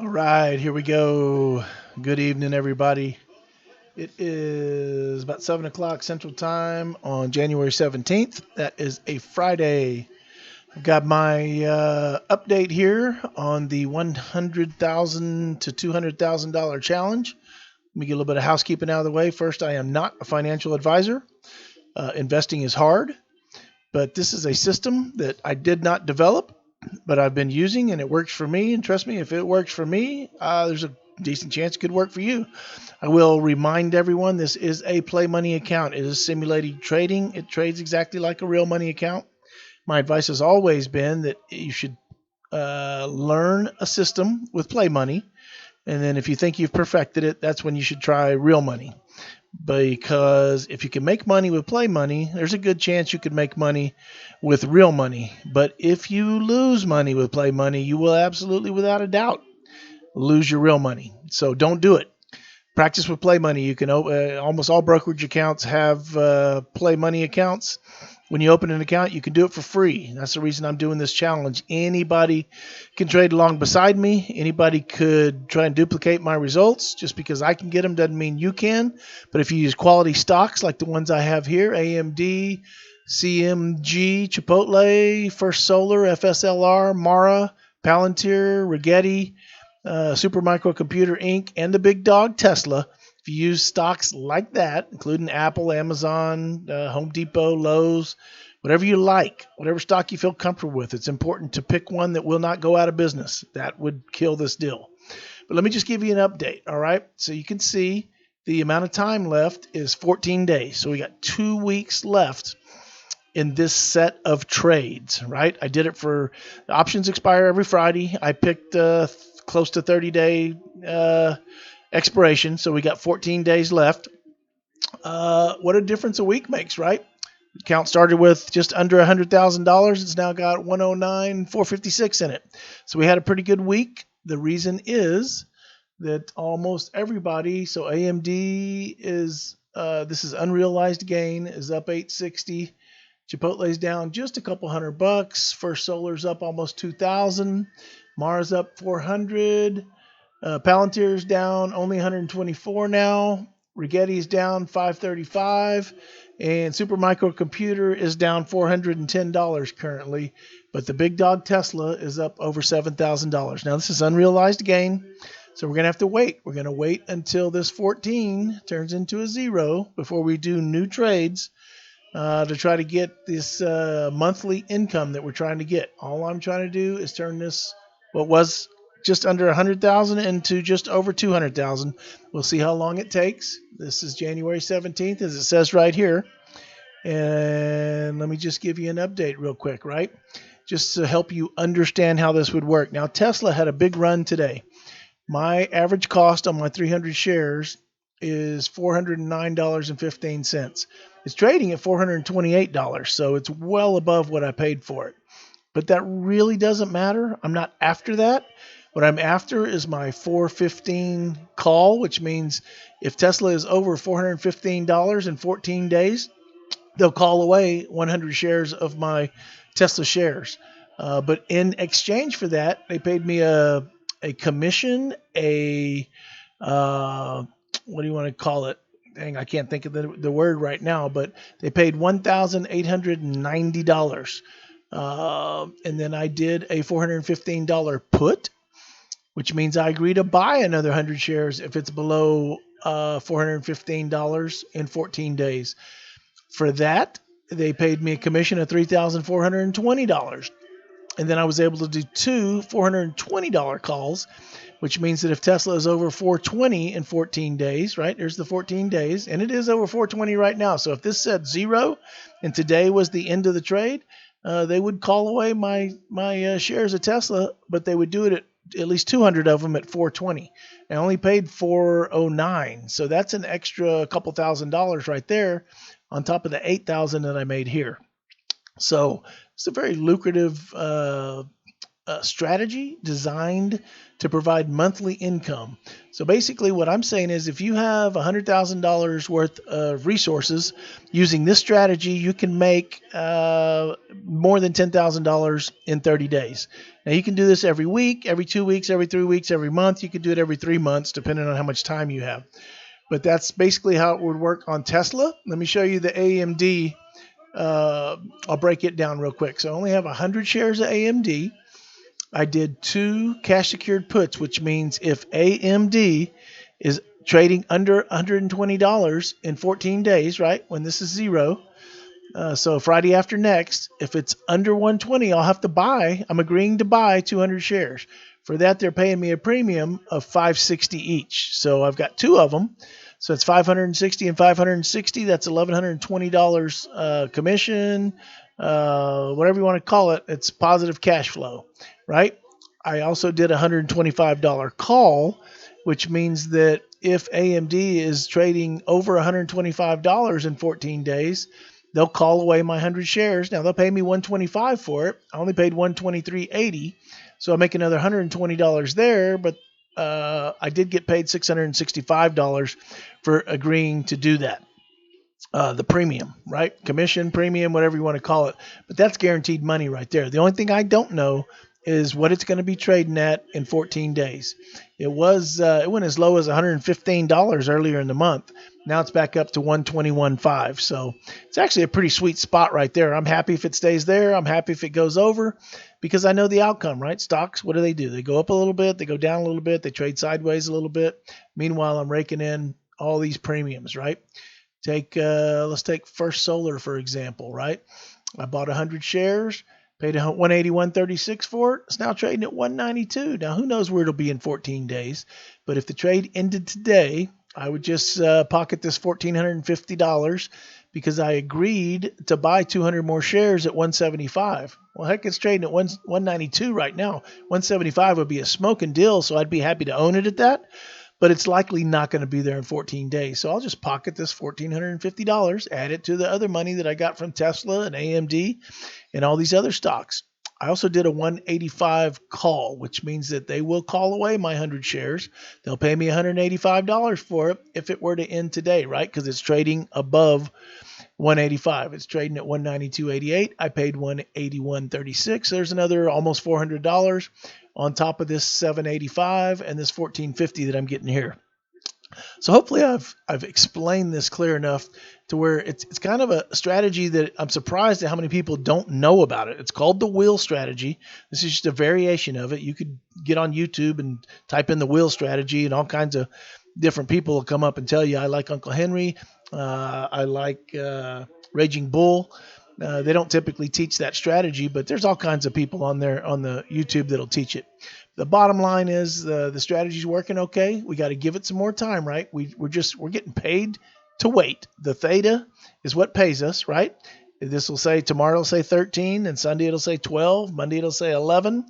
All right, here we go. Good evening, everybody. It is about 7 o'clock Central Time on January 17th. That is a Friday. I've got my update here on the $100,000 to $200,000 challenge. Let me get a little bit of housekeeping out of the way. First, I am not a financial advisor. Investing is hard, but this is a system that I did not develop, but I've been using and it works for me. And trust me, if it works for me, there's a decent chance it could work for you. I will remind everyone this is a play money account. It is simulated trading. It trades exactly like a real money account. My advice has always been that you should learn a system with play money. And then if you think you've perfected it, that's when you should try real money. Because if you can make money with play money, there's a good chance you could make money with real money. But if you lose money with play money, you will absolutely, without a doubt, lose your real money. So don't do it. Practice with play money. You can almost all brokerage accounts have play money accounts. When you open an account, you can do it for free. That's the reason I'm doing this challenge. Anybody can trade along beside me. Anybody could try and duplicate my results. Just because I can get them doesn't mean you can. But if you use quality stocks like the ones I have here, AMD, CMG, Chipotle, First Solar, FSLR, Mara, Palantir, Rigetti, Supermicro Computer Inc., and the big dog Tesla. If you use stocks like that, including Apple, Amazon, Home Depot, Lowe's, whatever you like, whatever stock you feel comfortable with, it's important to pick one that will not go out of business. That would kill this deal. But let me just give you an update, all right? So you can see the amount of time left is 14 days. So we got 2 weeks left in this set of trades, right? I did it for the options expire every Friday. I picked close to 30-day expiration, so we got 14 days left. What a difference a week makes, right? The account started with just under $100,000. It's now got 109,456 in it. So we had a pretty good week. The reason is that almost everybody, so AMD is this is unrealized gain, is up 860. Chipotle's down just a couple $100. First Solar's up almost 2,000. Mars up 400. Palantir's down only 124 now. Rigetti's down 535. And Supermicro Computer is down $410 currently. But the big dog Tesla is up over $7,000. Now, this is unrealized gain. So we're going to have to wait. We're going to wait until this 14 turns into a 0 before we do new trades to try to get this monthly income that we're trying to get. All I'm trying to do is turn this, what was just under 100,000 into just over 200,000. We'll see how long it takes. This is January 17th, as it says right here. And let me just give you an update real quick, right? Just to help you understand how this would work. Now, Tesla had a big run today. My average cost on my 300 shares is $409.15. It's trading at $428, so it's well above what I paid for it. But that really doesn't matter. I'm not after that. What I'm after is my 415 call, which means if Tesla is over $415 in 14 days, they'll call away 100 shares of my Tesla shares. But in exchange for that, they paid me a commission, what do you want to call it? Dang, I can't think of the word right now, but they paid $1,890. And then I did a $415 put, which means I agree to buy another 100 shares if it's below $415 in 14 days. For that, they paid me a commission of $3,420. And then I was able to do two $420 calls, which means that if Tesla is over 420 in 14 days, right, there's the 14 days, and it is over 420 right now. So if this said 0 and today was the end of the trade, they would call away my shares of Tesla, but they would do it at least 200 of them at 420. I only paid 409, so that's an extra couple $1,000 right there on top of the 8,000 that I made here. So it's a very lucrative strategy designed to provide monthly income. So basically, what I'm saying is if you have $100,000 worth of resources using this strategy, you can make more than $10,000 in 30 days. Now, you can do this every week, every 2 weeks, every 3 weeks, every month. You can do it every 3 months, depending on how much time you have. But that's basically how it would work on Tesla. Let me show you the AMD. I'll break it down real quick. So I only have 100 shares of AMD. I did 2 cash secured puts, which means if AMD is trading under $120 in 14 days, right, when this is zero, so Friday after next, if it's under 120, I'll have to buy. I'm agreeing to buy 200 shares. For that, they're paying me a premium of $560 each. So I've got 2 of them. So it's $560 and $560. That's $1,120 commission, whatever you want to call it. It's positive cash flow, right? I also did a $125 call, which means that if AMD is trading over $125 in 14 days, they'll call away my 100 shares. Now they'll pay me $125 for it. I only paid $123.80, so I make another $120 there. But I did get paid $665 for agreeing to do that. The premium, right? Commission, premium, whatever you want to call it. But that's guaranteed money right there. The only thing I don't know is what it's going to be trading at in 14 days. It went as low as $115 earlier in the month. Now it's back up to $121.5. So it's actually a pretty sweet spot right there. I'm happy if it stays there. I'm happy if it goes over because I know the outcome, right? Stocks, what do? They go up a little bit, they go down a little bit, they trade sideways a little bit. Meanwhile, I'm raking in all these premiums, right? Let's take First Solar, for example, right? I bought 100 shares, paid $181.36 for it. It's now trading at $192. Now, who knows where it'll be in 14 days? But if the trade ended today, I would just pocket this $1,450 because I agreed to buy 200 more shares at $175. Well, heck, it's trading at $192 right now. $175 would be a smoking deal, so I'd be happy to own it at that. But it's likely not going to be there in 14 days. So I'll just pocket this $1,450, add it to the other money that I got from Tesla and AMD and all these other stocks. I also did a 185 call, which means that they will call away my 100 shares. They'll pay me $185 for it if it were to end today, right? Because it's trading above 185. It's trading at 192.88. I paid 181.36. There's another almost $400 on top of this 785 and this 1450 that I'm getting here. So hopefully I've explained this clear enough to where it's kind of a strategy that I'm surprised at how many people don't know about it. It's called the wheel strategy. This is just a variation of it. You could get on YouTube and type in the wheel strategy and all kinds of different people will come up and tell you, I like Uncle Henry. I like Raging Bull. They don't typically teach that strategy, but there's all kinds of people on there on the YouTube that'll teach it. The bottom line is the strategy's working okay. We got to give it some more time, right? We're getting paid to wait. The theta is what pays us, right? This will say tomorrow it'll say 13, and Sunday it'll say 12, Monday it'll say 11,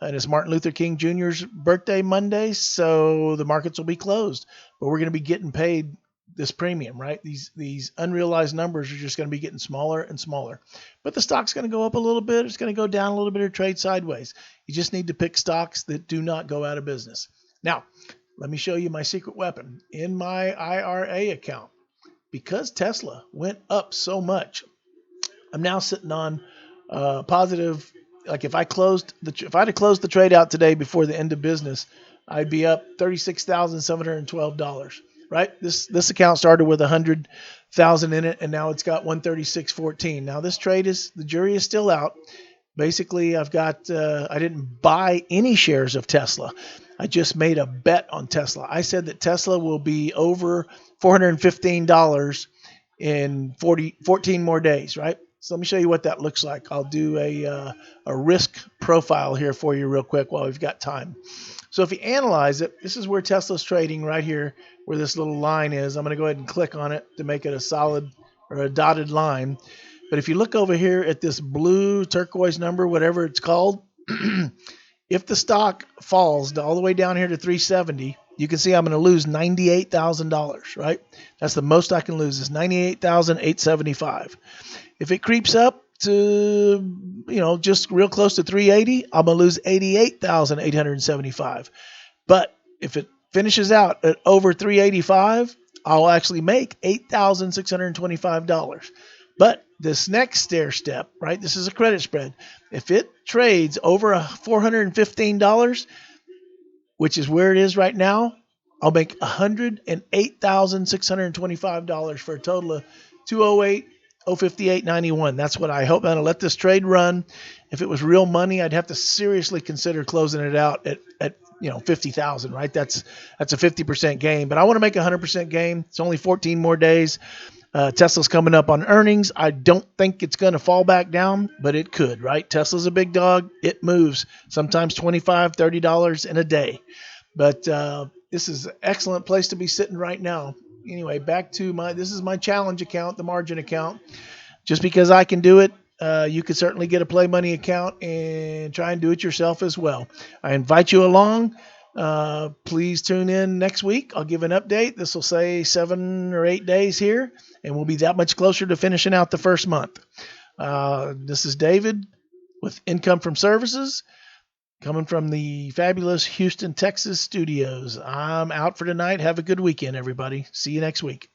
and it's Martin Luther King Jr.'s birthday Monday, so the markets will be closed. But we're going to be getting paid this premium, right? These unrealized numbers are just going to be getting smaller and smaller. But the stock's going to go up a little bit. It's going to go down a little bit or trade sideways. You just need to pick stocks that do not go out of business. Now, let me show you my secret weapon. In my IRA account, because Tesla went up so much, I'm now sitting on positive. Like if I had closed the trade out today before the end of business, I'd be up $36,712. Right? This account started with 100,000 in it, and now it's got 136.14. Now this trade the jury is still out. Basically, I didn't buy any shares of Tesla. I just made a bet on Tesla. I said that Tesla will be over $415 in 14 more days, right? So let me show you what that looks like. I'll do a risk profile here for you real quick while we've got time. So if you analyze it, this is where Tesla's trading right here, where this little line is. I'm going to go ahead and click on it to make it a solid or a dotted line. But if you look over here at this blue turquoise number, whatever it's called, if the stock falls all the way down here to 370, you can see I'm going to lose $98,000, right? That's the most I can lose is $98,875. If it creeps up to, just real close to 380, I'm going to lose 88,875. But if it finishes out at over 385, I'll actually make $8,625. But this next stair step, right? This is a credit spread. If it trades over $415, which is where it is right now, I'll make $108,625 for a total of 208, 058.91. That's what I hope. I'm gonna let this trade run. If it was real money, I'd have to seriously consider closing it out at 50,000. Right? That's a 50% gain. But I want to make a 100% gain. It's only 14 more days. Tesla's coming up on earnings. I don't think it's going to fall back down, but it could, right? Tesla's a big dog. It moves sometimes $25, $30 in a day. But this is an excellent place to be sitting right now. Anyway, back to this is my challenge account, the margin account. Just because I can do it, you could certainly get a Play Money account and try and do it yourself as well. I invite you along. Please tune in next week. I'll give an update. This will say 7 or 8 days here, and we'll be that much closer to finishing out the first month. This is David with Income from Services, coming from the fabulous Houston, Texas studios. I'm out for tonight. Have a good weekend, everybody. See you next week.